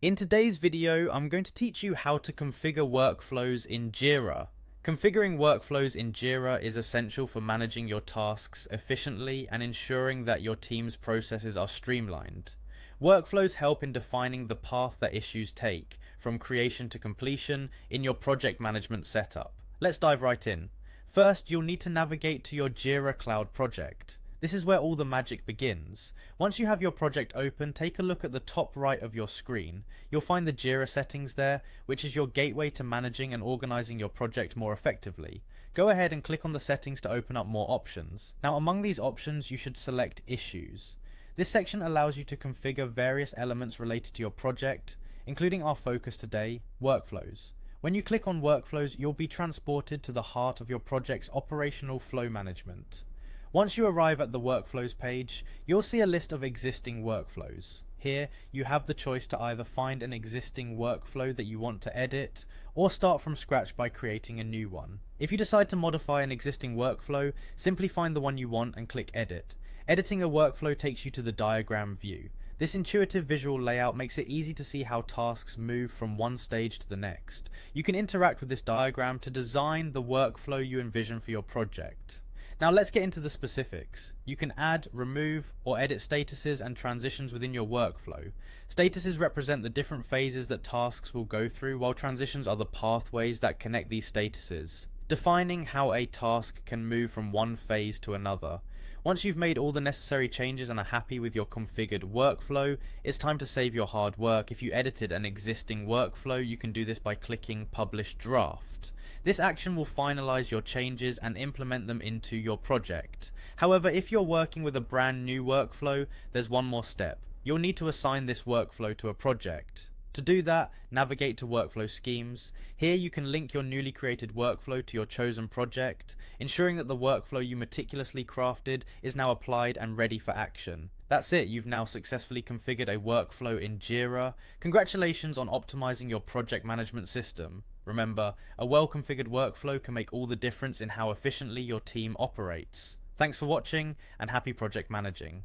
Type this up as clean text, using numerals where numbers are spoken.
In today's video, I'm going to teach you how to configure workflows in Jira. Configuring workflows in Jira is essential for managing your tasks efficiently and ensuring that your team's processes are streamlined. Workflows help in defining the path that issues take, from creation to completion, in your project management setup. Let's dive right in. First, you'll need to navigate to your Jira Cloud project. This is where all the magic begins. Once you have your project open, take a look at the top right of your screen. You'll find the Jira settings there, which is your gateway to managing and organizing your project more effectively. Go ahead and click on the settings to open up more options. Now, among these options, you should select Issues. This section allows you to configure various elements related to your project, including our focus today, workflows. When you click on workflows, you'll be transported to the heart of your project's operational flow management. Once you arrive at the workflows page, you'll see a list of existing workflows. Here, you have the choice to either find an existing workflow that you want to edit, or start from scratch by creating a new one. If you decide to modify an existing workflow, simply find the one you want and click Edit. Editing a workflow takes you to the diagram view. This intuitive visual layout makes it easy to see how tasks move from one stage to the next. You can interact with this diagram to design the workflow you envision for your project. Now let's get into the specifics. You can add, remove, or edit statuses and transitions within your workflow. Statuses represent the different phases that tasks will go through, while transitions are the pathways that connect these statuses, defining how a task can move from one phase to another. Once you've made all the necessary changes and are happy with your configured workflow, it's time to save your hard work. If you edited an existing workflow, you can do this by clicking Publish Draft. This action will finalize your changes and implement them into your project. However, if you're working with a brand new workflow, there's one more step. You'll need to assign this workflow to a project. To do that, navigate to Workflow Schemes. Here you can link your newly created workflow to your chosen project, ensuring that the workflow you meticulously crafted is now applied and ready for action. That's it, you've now successfully configured a workflow in Jira. Congratulations on optimizing your project management system. Remember, a well-configured workflow can make all the difference in how efficiently your team operates. Thanks for watching, and happy project managing.